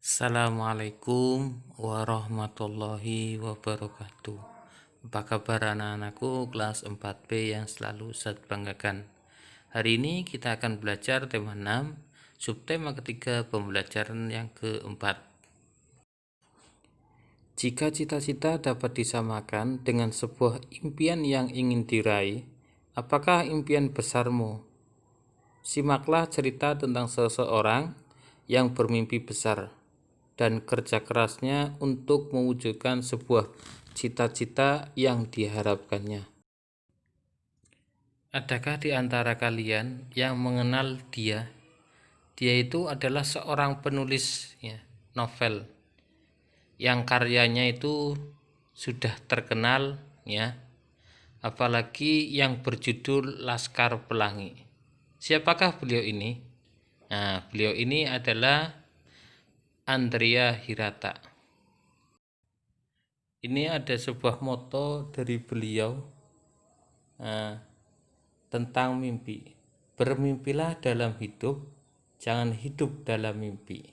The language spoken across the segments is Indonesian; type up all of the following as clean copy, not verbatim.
Assalamualaikum warahmatullahi wabarakatuh. Apa kabar anak-anakku kelas 4B yang selalu saya banggakan? Hari ini kita akan belajar tema 6, subtema ketiga pembelajaran yang keempat. Jika cita-cita dapat disamakan dengan sebuah impian yang ingin diraih, apakah impian besarmu? Simaklah cerita tentang seseorang yang bermimpi besar dan kerja kerasnya untuk mewujudkan sebuah cita-cita yang diharapkannya. Adakah di antara kalian yang mengenal dia? Dia itu adalah seorang penulis novel yang karyanya itu sudah terkenal apalagi yang berjudul Laskar Pelangi. Siapakah beliau ini? Beliau ini adalah Andrea Hirata. Ini ada sebuah moto dari beliau tentang mimpi. Bermimpilah dalam hidup, jangan hidup dalam mimpi.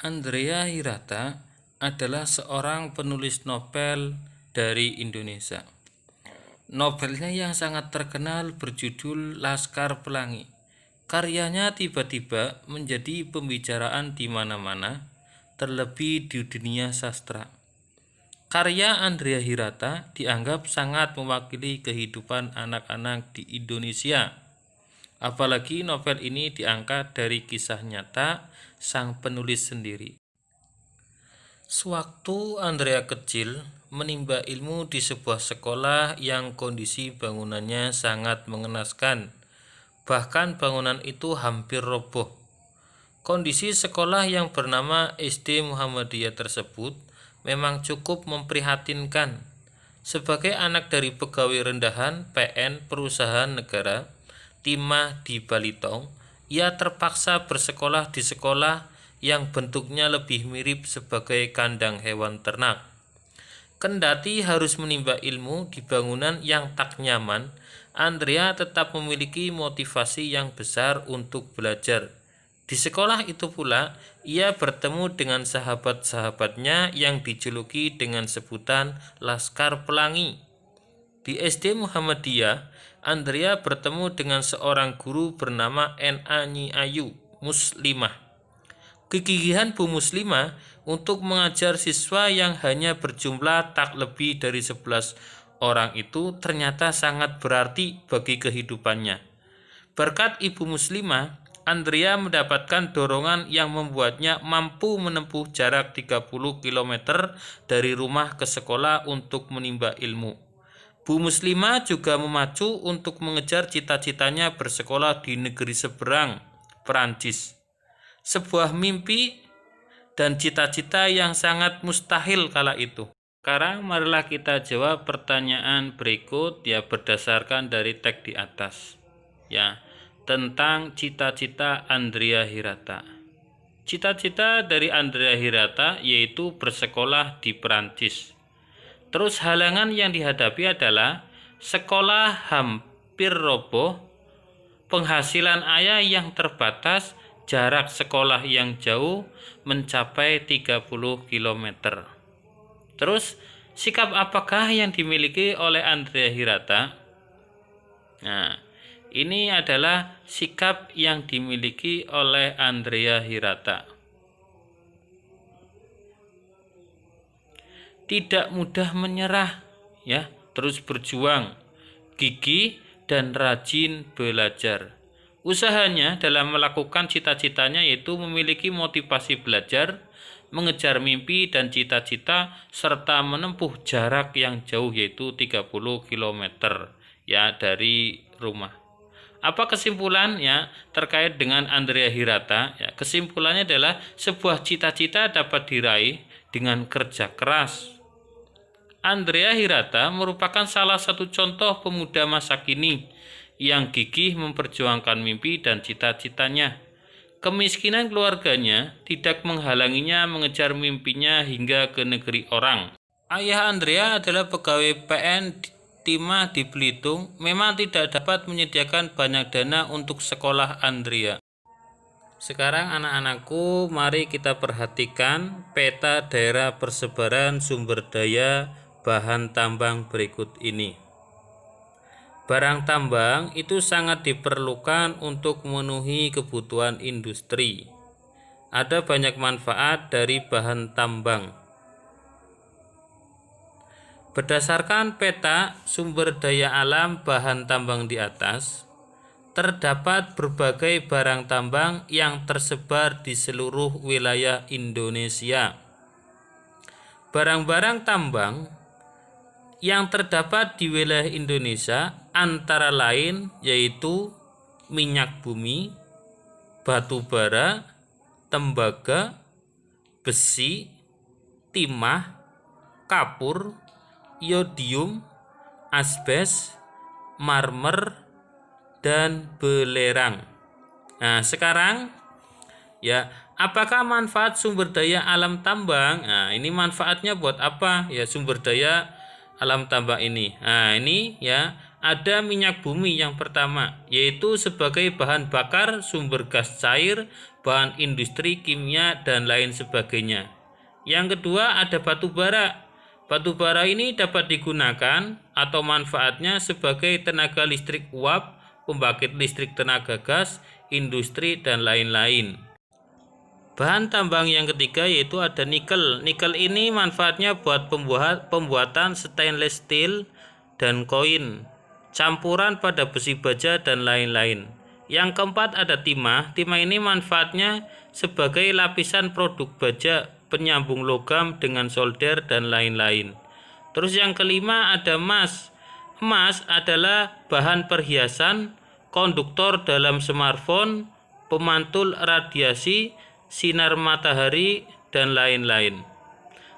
Andrea Hirata adalah seorang penulis novel dari Indonesia. Novelnya yang sangat terkenal berjudul Laskar Pelangi. Karyanya tiba-tiba menjadi pembicaraan di mana-mana, terlebih di dunia sastra. Karya Andrea Hirata dianggap sangat mewakili kehidupan anak-anak di Indonesia. Apalagi novel ini diangkat dari kisah nyata sang penulis sendiri. Sewaktu Andrea kecil, menimba ilmu di sebuah sekolah yang kondisi bangunannya sangat mengenaskan. Bahkan bangunan itu hampir roboh. Kondisi sekolah yang bernama SD Muhammadiyah tersebut memang cukup memprihatinkan. Sebagai anak dari pegawai rendahan PN perusahaan negara, timah di Balitong, ia terpaksa bersekolah di sekolah yang bentuknya lebih mirip sebagai kandang hewan ternak. Kendati harus menimba ilmu di bangunan yang tak nyaman, Andrea tetap memiliki motivasi yang besar untuk belajar. Di sekolah itu pula, ia bertemu dengan sahabat-sahabatnya yang dijuluki dengan sebutan Laskar Pelangi. Di SD Muhammadiyah, Andrea bertemu dengan seorang guru bernama N.A. Nyi Ayu, Muslimah. Kegigihan Bu Muslimah untuk mengajar siswa yang hanya berjumlah tak lebih dari 11 orang itu ternyata sangat berarti bagi kehidupannya. Berkat Ibu Muslimah, Andrea mendapatkan dorongan yang membuatnya mampu menempuh jarak 30 km dari rumah ke sekolah untuk menimba ilmu. Bu Muslimah juga memacu untuk mengejar cita-citanya bersekolah di negeri seberang, Perancis. Sebuah mimpi dan cita-cita yang sangat mustahil kala itu. Sekarang marilah kita jawab pertanyaan berikut berdasarkan dari teks di atas. Tentang cita-cita Andrea Hirata. Cita-cita dari Andrea Hirata yaitu bersekolah di Perancis. Terus halangan yang dihadapi adalah sekolah hampir roboh, penghasilan ayah yang terbatas, jarak sekolah yang jauh mencapai 30 km. Terus sikap apakah yang dimiliki oleh Andrea Hirata? Ini adalah sikap yang dimiliki oleh Andrea Hirata. Tidak mudah menyerah, terus berjuang, gigih dan rajin belajar. Usahanya dalam melakukan cita-citanya yaitu memiliki motivasi belajar, mengejar mimpi dan cita-cita serta menempuh jarak yang jauh yaitu 30 km dari rumah. Apa kesimpulannya terkait dengan Andrea Hirata? Kesimpulannya adalah sebuah cita-cita dapat diraih dengan kerja keras. Andrea Hirata merupakan salah satu contoh pemuda masa kini yang gigih memperjuangkan mimpi dan cita-citanya. Kemiskinan keluarganya tidak menghalanginya mengejar mimpinya hingga ke negeri orang. Ayah Andrea adalah pegawai PN timah di Belitung, memang tidak dapat menyediakan banyak dana untuk sekolah Andrea. Sekarang anak-anakku, mari kita perhatikan peta daerah persebaran sumber daya bahan tambang berikut ini. Barang tambang itu sangat diperlukan untuk memenuhi kebutuhan industri. Ada banyak manfaat dari bahan tambang. Berdasarkan peta sumber daya alam bahan tambang di atas, terdapat berbagai barang tambang yang tersebar di seluruh wilayah Indonesia. Barang-barang tambang yang terdapat di wilayah Indonesia antara lain yaitu minyak bumi, batu bara, tembaga, besi, timah, kapur, iodium, asbes, marmer, dan belerang. Nah, sekarang ya, apakah manfaat sumber daya alam tambang? Nah, ini manfaatnya buat apa? Ya, sumber daya alam tambang ini. Nah, ini ya, ada minyak bumi yang pertama, yaitu sebagai bahan bakar sumber gas cair, bahan industri kimia dan lain sebagainya. Yang kedua ada batu bara. Batu bara ini dapat digunakan atau manfaatnya sebagai tenaga listrik uap, pembangkit listrik tenaga gas, industri dan lain-lain. Bahan tambang yang ketiga yaitu ada nikel. Nikel ini manfaatnya buat pembuatan stainless steel dan koin, campuran pada besi baja dan lain-lain. Yang keempat ada timah. Timah ini manfaatnya sebagai lapisan produk baja, penyambung logam dengan solder dan lain-lain. Terus yang kelima ada emas. Emas adalah bahan perhiasan, konduktor dalam smartphone, pemantul radiasi, sinar matahari, dan lain-lain.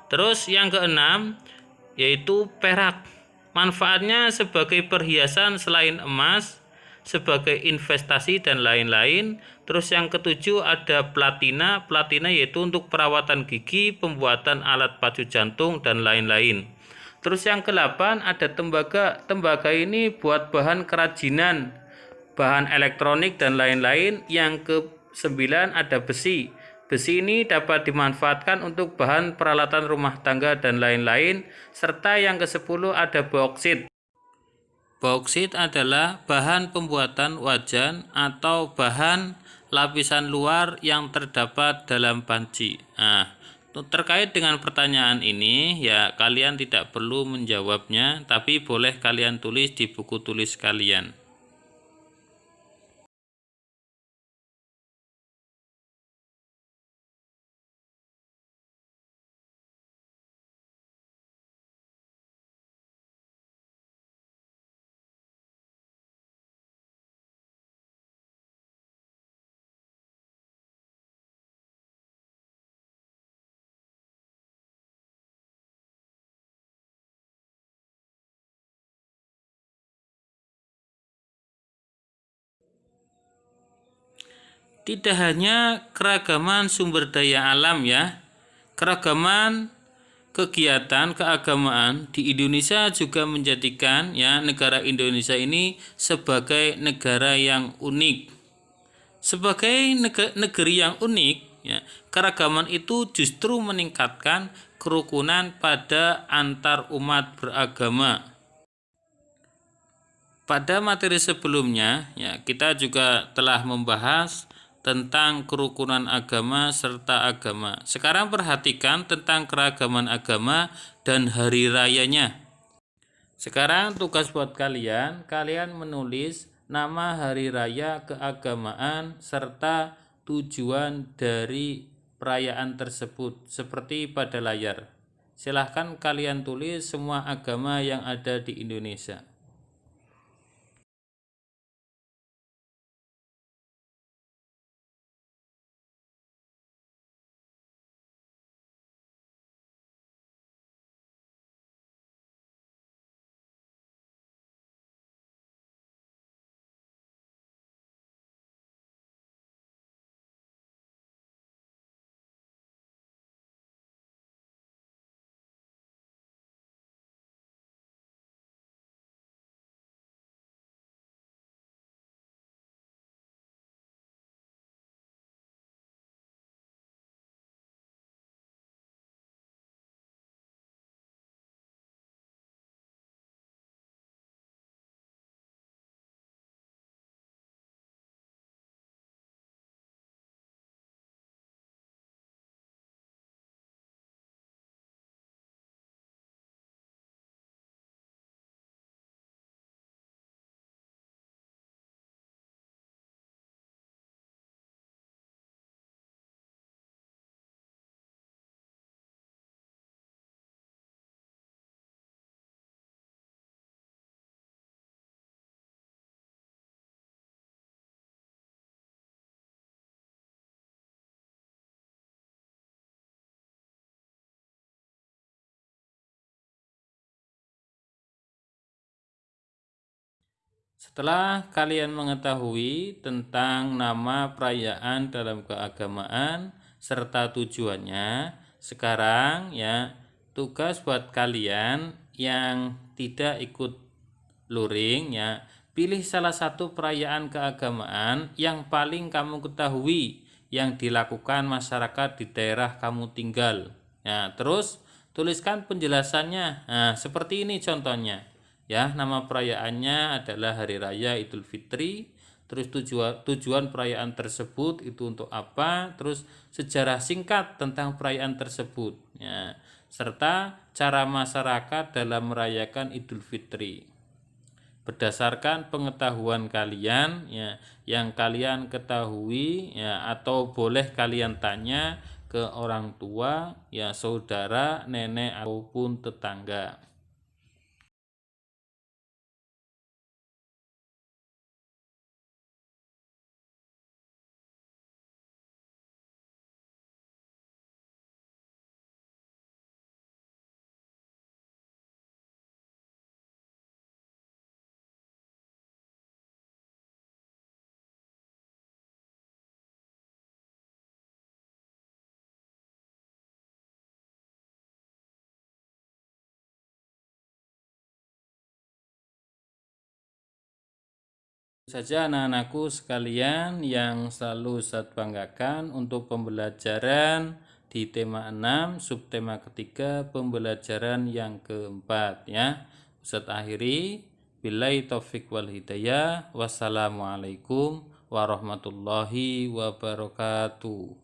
Terus yang keenam yaitu perak. Manfaatnya sebagai perhiasan selain emas, sebagai investasi dan lain-lain. Terus yang ketujuh ada platina. Platina yaitu untuk perawatan gigi, pembuatan alat pacu jantung dan lain-lain. Terus yang ke-8 ada tembaga. Tembaga ini buat bahan kerajinan, bahan elektronik dan lain-lain. Yang ke-9 ada besi. Besi ini dapat dimanfaatkan untuk bahan peralatan rumah tangga dan lain-lain. Serta yang ke-10 ada bauksit. Bauksit adalah bahan pembuatan wajan atau bahan lapisan luar yang terdapat dalam panci. Nah, terkait dengan pertanyaan ini ya kalian tidak perlu menjawabnya, tapi boleh kalian tulis di buku tulis kalian. Tidak hanya keragaman sumber daya alam ya, keragaman kegiatan keagamaan di Indonesia juga menjadikan ya negara Indonesia ini sebagai negara yang unik. Sebagai negeri yang unik, ya, keragaman itu justru meningkatkan kerukunan pada antar umat beragama. Pada materi sebelumnya, ya, kita juga telah membahas tentang kerukunan agama serta agama. Sekarang perhatikan tentang keragaman agama dan hari rayanya. Sekarang tugas buat kalian, kalian menulis nama hari raya keagamaan serta tujuan dari perayaan tersebut seperti pada layar. Silahkan kalian tulis semua agama yang ada di Indonesia. Setelah kalian mengetahui tentang nama perayaan dalam keagamaan serta tujuannya, sekarang ya tugas buat kalian yang tidak ikut luring ya, pilih salah satu perayaan keagamaan yang paling kamu ketahui yang dilakukan masyarakat di daerah kamu tinggal. Ya, terus tuliskan penjelasannya. Nah, seperti ini contohnya. Ya, nama perayaannya adalah Hari Raya Idul Fitri. Terus tujuan perayaan tersebut itu untuk apa? Terus sejarah singkat tentang perayaan tersebut. Ya, serta cara masyarakat dalam merayakan Idul Fitri. Berdasarkan pengetahuan kalian ya, yang kalian ketahui ya, atau boleh kalian tanya ke orang tua ya, saudara, nenek ataupun tetangga. Saja anak-anakku sekalian yang selalu Ustadz banggakan untuk pembelajaran di tema 6 subtema ketiga pembelajaran yang keempat ya. Ustadz akhiri, billahi taufik wal hidayah, wassalamualaikum warahmatullahi wabarakatuh.